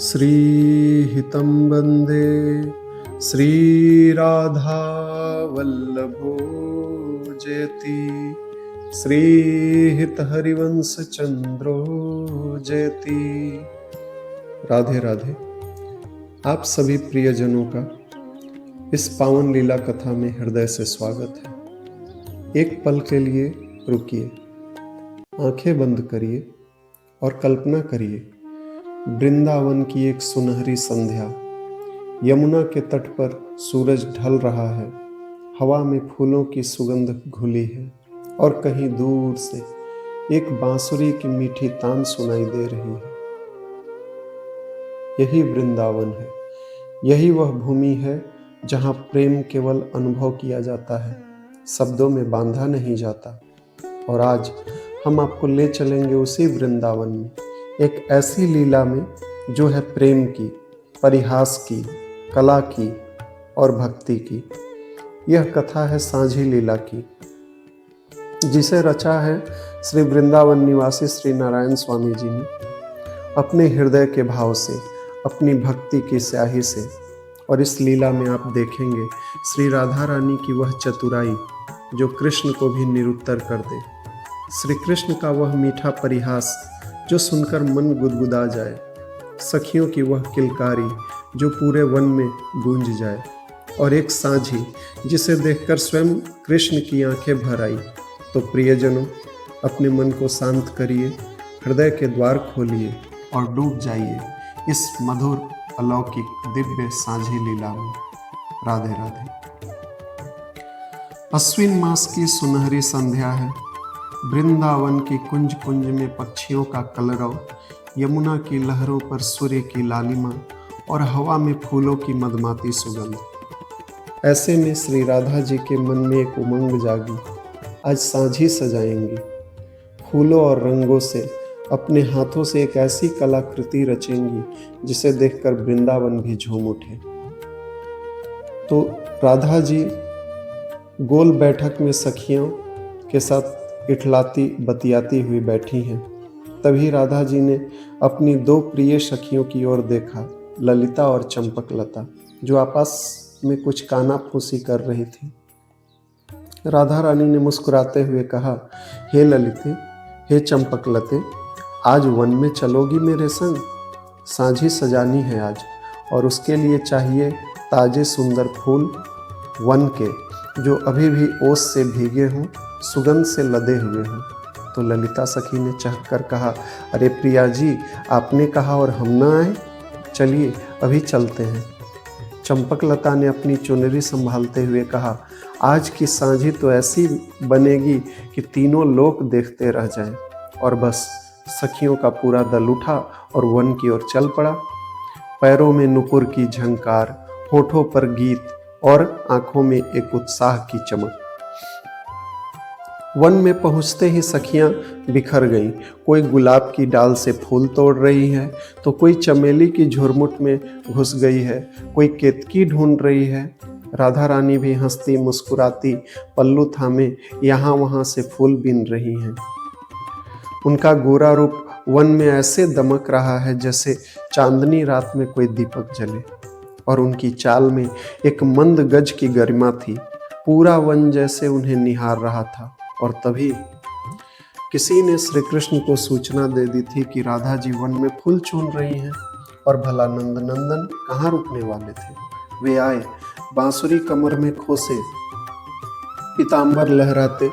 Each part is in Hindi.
श्रीहितं वन्दे श्रीराधा वल्लभो जयति श्रीहित हरिवंश चंद्रो जयति। राधे राधे। आप सभी प्रियजनों का इस पावन लीला कथा में हृदय से स्वागत है। एक पल के लिए रुकिए, आंखें बंद करिए और कल्पना करिए वृंदावन की एक सुनहरी संध्या। यमुना के तट पर सूरज ढल रहा है, हवा में फूलों की सुगंध घुली है और कहीं दूर से एक बांसुरी की मीठी तान सुनाई दे रही है। यही वृंदावन है, यही वह भूमि है जहाँ प्रेम केवल अनुभव किया जाता है, शब्दों में बांधा नहीं जाता। और आज हम आपको ले चलेंगे उसी वृंदावन में, एक ऐसी लीला में जो है प्रेम की, परिहास की, कला की और भक्ति की। यह कथा है साझी लीला की, जिसे रचा है श्री वृंदावन निवासी श्री नारायण स्वामी जी ने अपने हृदय के भाव से, अपनी भक्ति की स्याही से। और इस लीला में आप देखेंगे श्री राधा रानी की वह चतुराई जो कृष्ण को भी निरुत्तर कर दे, श्री कृष्ण का वह मीठा परिहास जो सुनकर मन गुदगुदा जाए, सखियों की वह किलकारी जो पूरे वन में गूंज जाए, और एक साझी जिसे देखकर स्वयं कृष्ण की आंखें भर आई। तो प्रियजनों, अपने मन को शांत करिए, हृदय के द्वार खोलिए और डूब जाइए इस मधुर अलौकिक दिव्य साझी लीला में। राधे राधे। अश्विन मास की सुनहरी संध्या है, वृंदावन की कुंज कुंज में पक्षियों का कलरव, यमुना की लहरों पर सूर्य की लालिमा और हवा में फूलों की मदमाती सुगंध। ऐसे में श्री राधा जी के मन में एक उमंग जागी, आज साझी सजाएंगी, फूलों और रंगों से अपने हाथों से एक ऐसी कलाकृति रचेंगी जिसे देखकर वृंदावन भी झूम उठे। तो राधा जी गोल बैठक में सखियों के साथ इठलाती बतियाती हुई बैठी हैं। तभी राधा जी ने अपनी दो प्रिय सखियों की ओर देखा, ललिता और चंपकलता, जो आपस में कुछ काना फूसी कर रही थी। राधा रानी ने मुस्कुराते हुए कहा, हे ललिते, हे चंपकलते, आज वन में चलोगी मेरे संग? साझी सजानी है आज, और उसके लिए चाहिए ताजे सुंदर फूल वन के, जो अभी भी ओस से भीगे हों, सुगंध से लदे हुए हों। तो ललिता सखी ने चहककर कहा, अरे प्रिया जी, आपने कहा और हम ना आए? चलिए अभी चलते हैं। चंपकलता ने अपनी चुनरी संभालते हुए कहा, आज की साझी तो ऐसी बनेगी कि तीनों लोग देखते रह जाएं। और बस सखियों का पूरा दल उठा और वन की ओर चल पड़ा। पैरों में नुपुर की झंकार, होठों पर गीत और आंखों में एक उत्साह की चमक। वन में पहुंचते ही सखियां बिखर गईं। कोई गुलाब की डाल से फूल तोड़ रही है, तो कोई चमेली की झुरमुट में घुस गई है, कोई केतकी ढूंढ रही है। राधा रानी भी हंसती मुस्कुराती पल्लू थामे यहाँ वहाँ से फूल बीन रही हैं। उनका गोरा रूप वन में ऐसे दमक रहा है जैसे चांदनी रात में कोई दीपक जले, और उनकी चाल में एक मंद गज की गरिमा थी। पूरा वन जैसे उन्हें निहार रहा था। और तभी किसी ने श्री कृष्ण को सूचना दे दी थी कि राधा जी वन में फूल चुन रही हैं, और भला नंद नंदन कहाँ रुकने वाले थे। वे आए, बांसुरी कमर में खोसे, पीतांबर लहराते,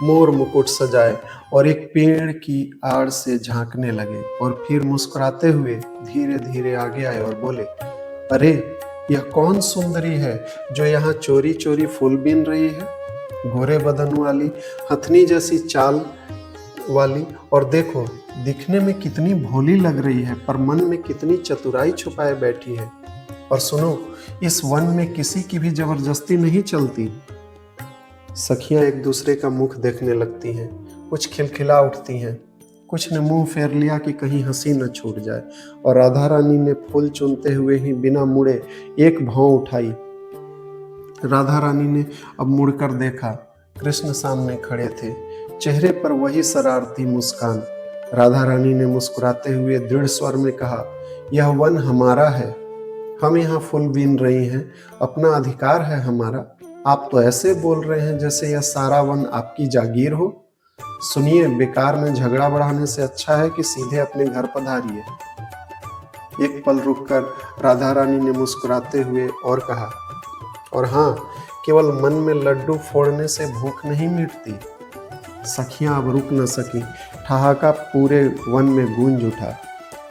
मोर मुकुट सजाए और एक पेड़ की आड़ से झांकने लगे, और फिर मुस्कुराते हुए धीरे धीरे आगे आए और बोले, अरे यह कौन सुंदरी है जो यहाँ चोरी चोरी फूल बीन रही है? गोरे बदन वाली, हथनी जैसी चाल वाली, और देखो दिखने में कितनी भोली लग रही है, पर मन में कितनी चतुराई छुपाए बैठी है। और सुनो, इस वन में किसी की भी जबरदस्ती नहीं चलती। सखियां एक दूसरे का मुख देखने लगती हैं, कुछ खिलखिला उठती हैं, कुछ ने मुंह फेर लिया कि कहीं हंसी न छूट जाए। और राधा रानी ने फूल चुनते हुए ही बिना मुड़े एक भौं उठाई। राधा रानी ने अब मुड़कर देखा, कृष्ण सामने खड़े थे, चेहरे पर वही शरारती मुस्कान। राधा रानी ने मुस्कुराते हुए दृढ़ स्वर में कहा, यह वन हमारा है, हम यहाँ फूल बीन रही हैं, अपना अधिकार है हमारा। आप तो ऐसे बोल रहे हैं जैसे यह सारा वन आपकी जागीर हो। सुनिए, बेकार में झगड़ा बढ़ाने से अच्छा है कि सीधे अपने घर पधारिए। एक पल रुककर राधा रानी ने मुस्कुराते हुए और कहा, और हाँ, केवल मन में लड्डू फोड़ने से भूख नहीं मिटती। सखियां अब रुक न सकी, ठहाका पूरे वन में गूंज उठा।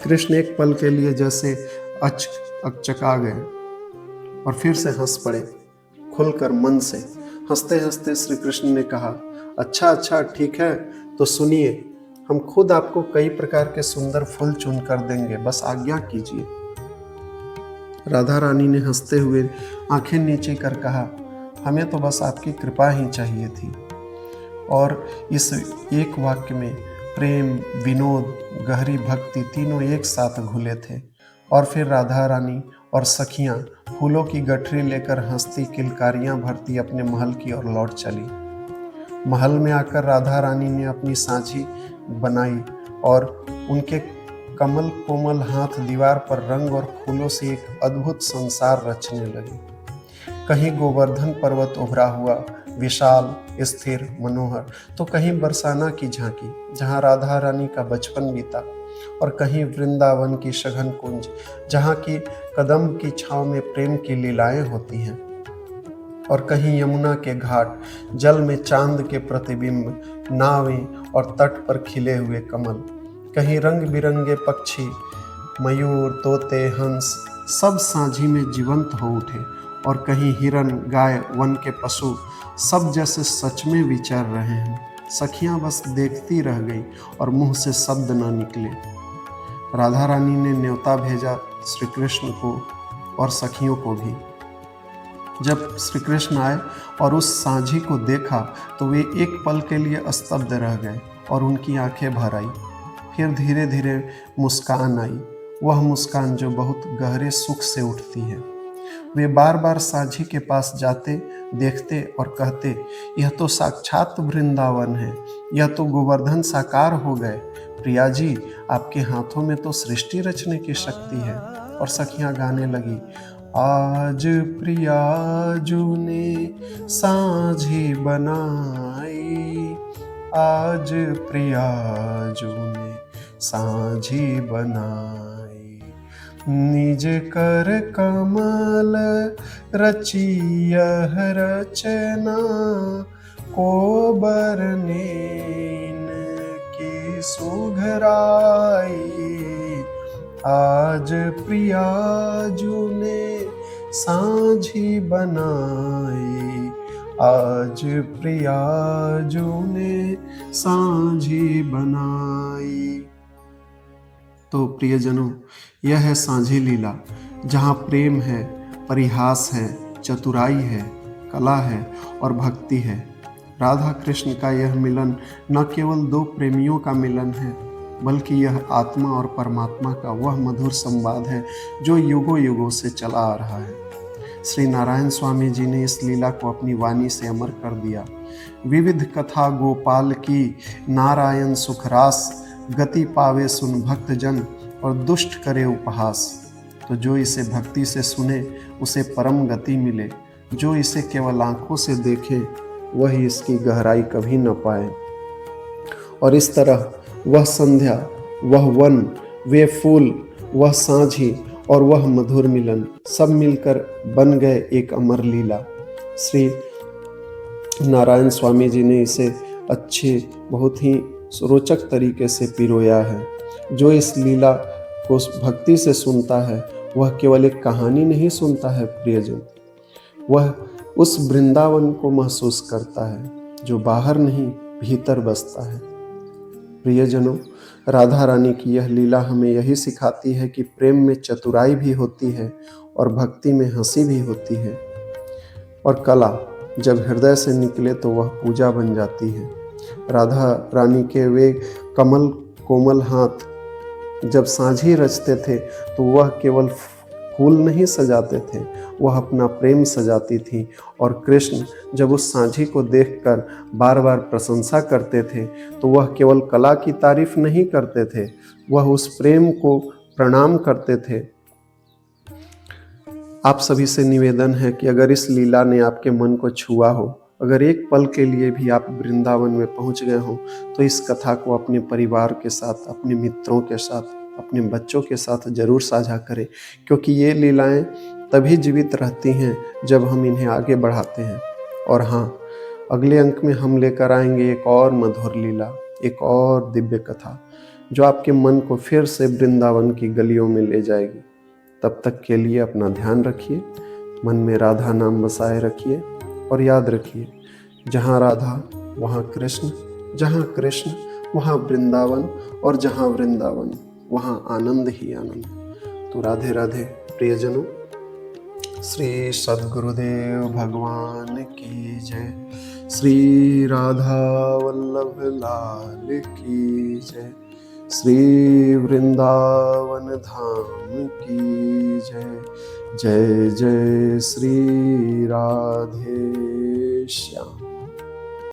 कृष्ण एक पल के लिए जैसे अकचका गए और फिर से हंस पड़े, खुलकर मन से। हंसते हंसते श्री कृष्ण ने कहा, अच्छा ठीक है, तो सुनिए, हम खुद आपको कई प्रकार के सुंदर फूल चुन कर देंगे, बस आज्ञा कीजिए। राधा रानी ने हंसते हुए आंखें नीचे कर कहा, हमें तो बस आपकी कृपा ही चाहिए थी। और इस एक वाक्य में प्रेम, विनोद, गहरी भक्ति तीनों एक साथ घुले थे। और फिर राधा रानी और सखियां फूलों की गठरी लेकर हंसती किलकारियां भरती अपने महल की ओर लौट चली। महल में आकर राधा रानी ने अपनी सांझी बनाई और उनके कमल कोमल हाथ दीवार पर रंग और फूलों से एक अद्भुत संसार रचने लगे। कहीं गोवर्धन पर्वत उभरा हुआ, विशाल, स्थिर, मनोहर, तो कहीं बरसाना की झांकी जहां राधा रानी का बचपन बीता, और कहीं वृंदावन की सघन कुंज जहां की कदम की छांव में प्रेम की लीलाएं होती हैं, और कहीं यमुना के घाट, जल में चांद के प्रतिबिंब, नावें और तट पर खिले हुए कमल, कहीं रंग बिरंगे पक्षी, मयूर, तोते, हंस सब सांझी में जीवंत हो उठे, और कहीं हिरन, गाय, वन के पशु सब जैसे सच में विचर रहे हैं। सखियां बस देखती रह गई और मुंह से शब्द न निकले। राधा रानी ने न्योता भेजा श्री कृष्ण को और सखियों को भी। जब श्री कृष्ण आए और उस सांझी को देखा तो वे एक पल के लिए स्तब्ध रह गए और उनकी आंखें भर आई। फिर धीरे धीरे मुस्कान आई, वह मुस्कान जो बहुत गहरे सुख से उठती है। वे बार बार सांझी के पास जाते, देखते और कहते, यह तो साक्षात वृंदावन है, यह तो गोवर्धन साकार हो गए। प्रिया जी, आपके हाथों में तो सृष्टि रचने की शक्ति है। और सखियां गाने लगी, आज प्रिया जू ने सांझी बनाई, आज प्रिया जू ने सांझी बनाई, निज कर कमल रचियह रचना, को बरनेन की सुघराई, आज प्रिया जू ने सांझी बनाई, आज प्रिया जू ने सांझी बनाई। तो प्रियजनों, यह है सांझी लीला, जहाँ प्रेम है, परिहास है, चतुराई है, कला है और भक्ति है। राधा कृष्ण का यह मिलन न केवल दो प्रेमियों का मिलन है, बल्कि यह आत्मा और परमात्मा का वह मधुर संवाद है जो युगों युगों से चला आ रहा है। श्री नारायण स्वामी जी ने इस लीला को अपनी वाणी से अमर कर दिया। विविध कथा गोपाल की, नारायण सुखरास, गति पावे सुन भक्त जन, और दुष्ट करे उपहास। तो जो इसे भक्ति से सुने उसे परम गति मिले, जो इसे केवल आंखों से देखे वही इसकी गहराई कभी न पाए। और इस तरह वह संध्या, वह वन, वे फूल, वह सांझी और वह मधुर मिलन सब मिलकर बन गए एक अमर लीला। श्री नारायण स्वामी जी ने इसे अच्छे, बहुत ही रोचक तरीके से पिरोया है। जो इस लीला को भक्ति से सुनता है वह केवल एक कहानी नहीं सुनता है प्रियजन, वह उस वृंदावन को महसूस करता है जो बाहर नहीं भीतर बसता है। प्रियजनों, राधा रानी की यह लीला हमें यही सिखाती है कि प्रेम में चतुराई भी होती है और भक्ति में हंसी भी होती है, और कला जब हृदय से निकले तो वह पूजा बन जाती है। राधा रानी के वे कमल कोमल हाथ जब सांझी रचते थे तो वह केवल फूल नहीं सजाते थे, वह अपना प्रेम सजाती थी। और कृष्ण जब उस सांझी को देखकर बार बार प्रशंसा करते थे तो वह केवल कला की तारीफ नहीं करते थे, वह उस प्रेम को प्रणाम करते थे। आप सभी से निवेदन है कि अगर इस लीला ने आपके मन को छुआ हो, अगर एक पल के लिए भी आप वृंदावन में पहुंच गए हो, तो इस कथा को अपने परिवार के साथ, अपने मित्रों के साथ, अपने बच्चों के साथ जरूर साझा करें, क्योंकि ये लीलाएं तभी जीवित रहती हैं जब हम इन्हें आगे बढ़ाते हैं। और हाँ, अगले अंक में हम लेकर आएंगे एक और मधुर लीला, एक और दिव्य कथा, जो आपके मन को फिर से वृंदावन की गलियों में ले जाएगी। तब तक के लिए अपना ध्यान रखिए, मन में राधा नाम बसाए रखिए और याद रखिए, जहाँ राधा वहाँ कृष्ण, जहाँ कृष्ण वहाँ वृंदावन, और जहाँ वृंदावन वहाँ आनंद ही आनंद। तो राधे राधे प्रियजनों, श्री सद्गुरुदेव भगवान की जय, श्री राधा वल्लभ लाल की जय, श्री वृंदावन धाम की जय। जय जय श्री राधे श्याम।